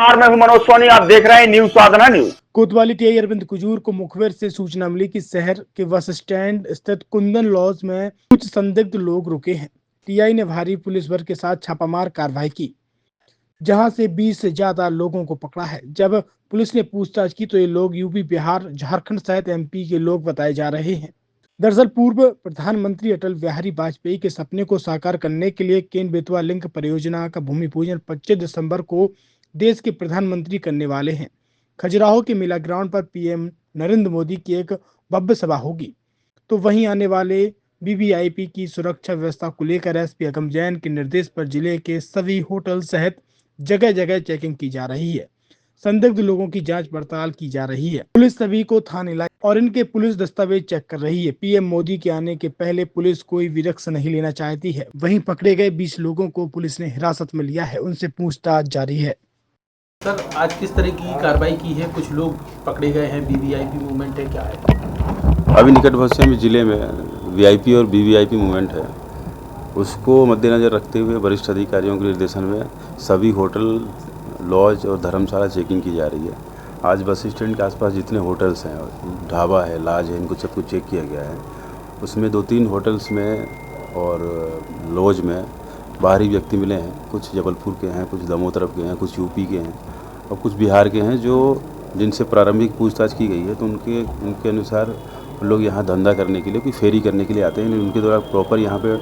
मैं हूं मनोज सोनी, आप देख रहे हैं न्यूज साधना न्यूज। कोतवाली टीआई अरविंद कुजूर को मुखबिर से सूचना मिली कि शहर के बस स्टैंड स्थित कुंदन लॉज में कुछ संदिग्ध लोग रुके हैं। टीआई ने भारी पुलिस बल के साथ छापामार कार्रवाई की, जहां से 20 से ज्यादा लोगों को पकड़ा है। जब पुलिस ने पूछताछ की तो ये लोग यूपी, बिहार, झारखंड सहित एमपी के लोग बताए जा रहे हैं। दरअसल पूर्व प्रधानमंत्री अटल बिहारी वाजपेयी के सपने को साकार करने के लिए केन बेतवा लिंक परियोजना का भूमि पूजन 25 दिसंबर को देश के प्रधानमंत्री करने वाले हैं। खजुराहो के मेला ग्राउंड पर पीएम नरेंद्र मोदी की एक भव्य सभा होगी। तो वहीं आने वाले वीवीआईपी की सुरक्षा व्यवस्था को लेकर एसपी अगम जैन के निर्देश पर जिले के सभी होटल सहित जगह जगह चेकिंग की जा रही है। संदिग्ध लोगों की जांच पड़ताल की जा रही है। पुलिस सभी को थाने लाई और इनके पुलिस दस्तावेज चेक कर रही है। पीएम मोदी के आने के पहले पुलिस कोई भी रिस्क नहीं लेना चाहती है। वहीं पकड़े गए 20 लोगों को पुलिस ने हिरासत में लिया है, उनसे पूछताछ जारी है। सर, आज किस तरह की कार्रवाई की है? कुछ लोग पकड़े गए हैं, वीवीआईपी मूवमेंट है, क्या है? अभी निकट भविष्य में जिले में वीआईपी और वीवीआईपी मूवमेंट है, उसको मद्देनज़र रखते हुए वरिष्ठ अधिकारियों के निर्देशन में सभी होटल, लॉज और धर्मशाला चेकिंग की जा रही है। आज बस स्टैंड के आसपास जितने होटल्स हैं, ढाबा है, लॉज है, इनको सबको चेक किया गया है। उसमें 2-3 होटल्स में और लॉज में बाहरी व्यक्ति मिले हैं। कुछ जबलपुर के हैं, कुछ दमोह तरफ के हैं, कुछ यूपी के हैं और कुछ बिहार के हैं, जो जिनसे प्रारंभिक पूछताछ की गई है। तो उनके अनुसार लोग यहाँ धंधा करने के लिए, कोई फेरी करने के लिए आते हैं। उनके द्वारा प्रॉपर यहाँ पे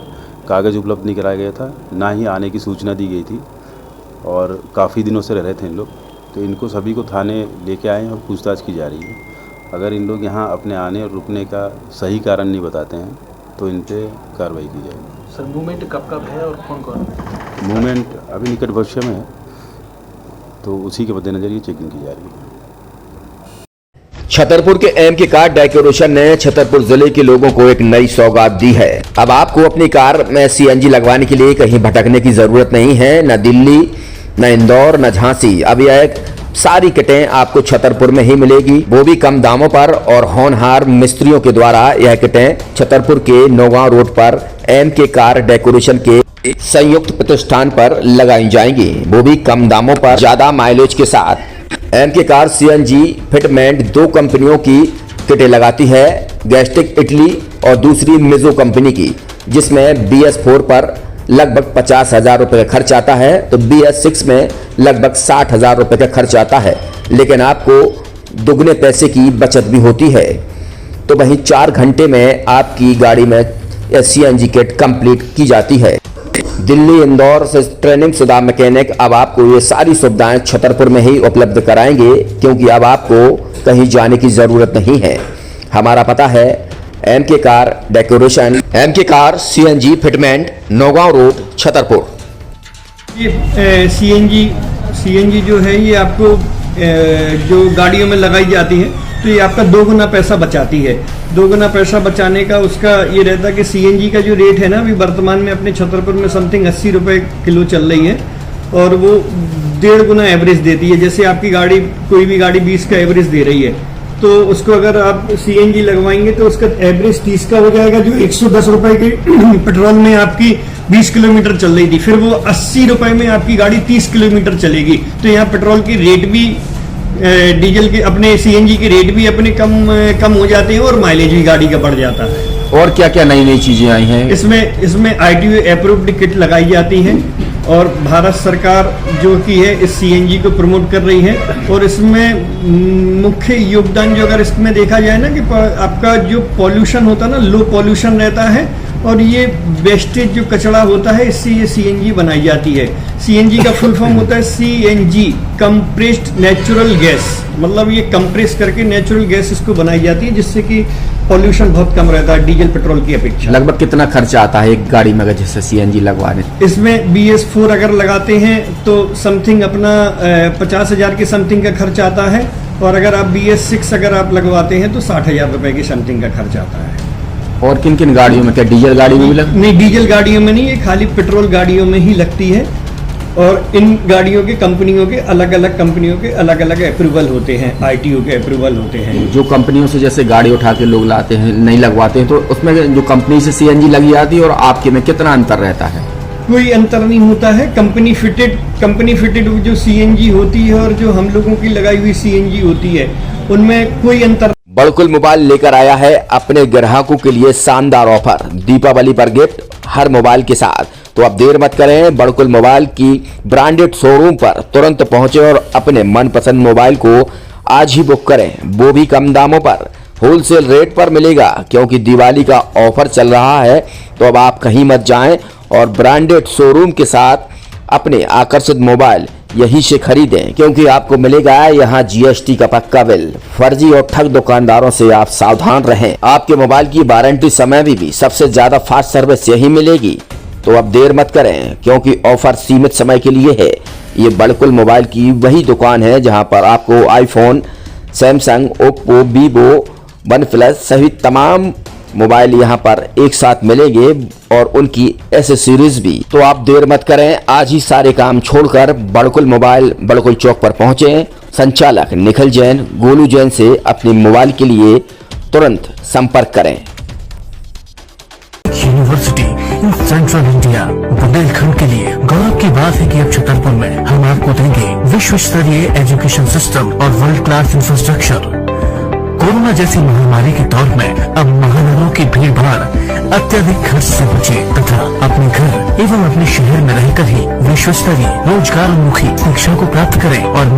कागज़ उपलब्ध नहीं कराया गया था, ना ही आने की सूचना दी गई थी और काफ़ी दिनों से रह रहे थे इन लोग। तो इनको सभी को थाने लेके आए हैं और पूछताछ की जा रही है। अगर इन लोग यहाँ अपने आने और रुकने का सही कारण नहीं बताते हैं तो इन पर कार्रवाई की जाएगी। सर, मूवमेंट कब है और कौन कौन? मूवमेंट अभी निकट भविष्य में है, तो उसी के मद्देनजर ये चेकिंग की जा रही है। छतरपुर के एमके कार डेकोरेशन ने छतरपुर जिले के लोगों को एक नई सौगात दी है। अब आपको अपनी कार में सीएनजी लगवाने के लिए कहीं भटकने की जरूरत नहीं है, न दिल्ली, न इंदौर, न झांसी। अब यह सारी किटें आपको छतरपुर में ही मिलेगी, वो भी कम दामों पर। और होनहार मिस्त्रियों के द्वारा यह किटें छतरपुर के नौगांव रोड पर एमके कार डेकोरेशन के संयुक्त प्रतिष्ठान पर लगाई जाएंगी, वो भी कम दामों पर, ज्यादा माइलेज के साथ। एमके कार सीएनजी फिटमेंट 2 कंपनियों की किटें लगाती है, गैस्टिक इटली और दूसरी मिजो कंपनी की, जिसमें BS4 पर लगभग 50,000 रुपए का खर्च आता है, तो BS6 में लगभग 60,000 रुपए का खर्च आता है। लेकिन आपको दुगने पैसे की बचत भी होती है। तो वहीं 4 घंटे में आपकी गाड़ी में सीएनजी किट कंप्लीट की जाती है। दिल्ली, इंदौर से ट्रेनिंग शुदा मैकेनिक अब आपको ये सारी सुविधाएं छतरपुर में ही उपलब्ध कराएंगे, क्योंकि अब आपको कहीं जाने की जरूरत नहीं है। हमारा पता है MK car decoration, MK car CNG fitment, Naugaon road, Chhatarpur. ये सीएनजी जो है ये आपको जो गाड़ियों में लगाई जाती है, तो ये आपका 2 गुना पैसा बचाती है। 2 गुना पैसा बचाने का उसका ये रहता है कि सीएनजी का जो रेट है ना, अभी वर्तमान में अपने छतरपुर में समथिंग 80 रुपये किलो चल रही है और वो 1.5 गुना एवरेज देती है। जैसे आपकी गाड़ी, कोई भी गाड़ी 20 का एवरेज दे रही है, तो उसको अगर आप सीएनजी लगवाएंगे तो उसका एवरेज 30 का हो जाएगा, जो 110 रुपए के पेट्रोल में आपकी 20 किलोमीटर चल रही थी, फिर वो 80 रुपए में आपकी गाड़ी 30 किलोमीटर चलेगी। तो यहाँ पेट्रोल की रेट भी, डीजल के, अपने सीएनजी के रेट भी अपने कम हो जाते हैं और माइलेज भी गाड़ी का बढ़ जाता है। और क्या क्या नई नई चीजें आई हैं? इसमें ITO अप्रूव्ड किट लगाई जाती है और भारत सरकार जो की है इस सीएनजी को प्रमोट कर रही है। और इसमें मुख्य योगदान जो अगर इसमें देखा जाए ना, कि आपका जो पॉल्यूशन होता है ना, लो पॉल्यूशन रहता है और ये वेस्टेज जो कचरा होता है, इससे ये सीएनजी बनाई जाती है। सीएनजी का फुल फॉर्म होता है CNG, कंप्रेस्ड नेचुरल गैस, मतलब ये कंप्रेस करके नेचुरल गैस इसको बनाई जाती है, जिससे कि पॉल्यूशन बहुत कम रहता है डीजल पेट्रोल की अपेक्षा। लगभग कितना खर्चा आता है एक गाड़ी में अगर जैसे सीएनजी लगवाने? इसमें BS4 अगर लगाते हैं तो समथिंग अपना 50,000 के समथिंग का खर्च आता है, और अगर आप BS6 अगर आप लगवाते हैं तो 60,000 रुपए की समथिंग का खर्च आता है। और किन किन गाड़ियों में? क्या डीजल गाड़ी में भी नहीं, डीजल गाड़ियों में नहीं, ये खाली पेट्रोल गाड़ियों में ही लगती है। और इन गाड़ियों के कंपनियों के अलग अलग अप्रूवल होते हैं, ITO के अप्रूवल होते हैं। जो कंपनियों से जैसे गाड़ी उठा के लोग लाते हैं, नहीं लगवाते हैं, तो उसमें जो कंपनी से सीएनजी लगी जाती है और आपके में कितना अंतर रहता है? कोई अंतर नहीं होता है। कंपनी फिटेड जो सीएनजी होती है और जो हम लोगों की लगाई हुई सीएनजी होती है, उनमें कोई अंतर। बड़कुल मोबाइल लेकर आया है अपने ग्राहकों के लिए शानदार ऑफर, दीपावली पर गिफ्ट हर मोबाइल के साथ। तो अब देर मत करें, बड़कुल मोबाइल की ब्रांडेड शोरूम पर तुरंत पहुंचे और अपने मनपसंद मोबाइल को आज ही बुक करें, वो भी कम दामों पर, होलसेल रेट पर मिलेगा, क्योंकि दिवाली का ऑफर चल रहा है। तो अब आप कहीं मत जाएं और ब्रांडेड शोरूम के साथ अपने आकर्षित मोबाइल यहीं से खरीदें, क्योंकि आपको मिलेगा यहाँ जीएसटी का पक्का बिल। फर्जी और ठग दुकानदारों से आप सावधान रहें। आपके मोबाइल की वारंटी समय में भी सबसे ज्यादा फास्ट सर्विस यही मिलेगी। तो अब देर मत करें, क्योंकि ऑफर सीमित समय के लिए है। ये बड़कुल मोबाइल की वही दुकान है जहां पर आपको iPhone, Samsung, Oppo, Vivo, OnePlus सहित तमाम मोबाइल यहां पर एक साथ मिलेंगे और उनकी एसेसरीज भी। तो आप देर मत करें, आज ही सारे काम छोड़कर बड़कुल मोबाइल बड़कुल चौक पर पहुंचे। संचालक निखिल जैन, गोलू जैन से अपने मोबाइल के लिए तुरंत संपर्क करें। University in central India Bundelkhand के लिए गौरव की बात है कि अब छतरपुर में हम आपको देंगे विश्व स्तरीय एजुकेशन सिस्टम और वर्ल्ड क्लास इंफ्रास्ट्रक्चर। कोरोना जैसी महामारी के दौर में अब महानगरों की भीड़ भाड़ अत्यधिक खर्च से बचे तथा अपने घर एवं अपने शहर में रहकर ही विश्व स्तरीय रोजगार उन्मुखी शिक्षा को प्राप्त करें और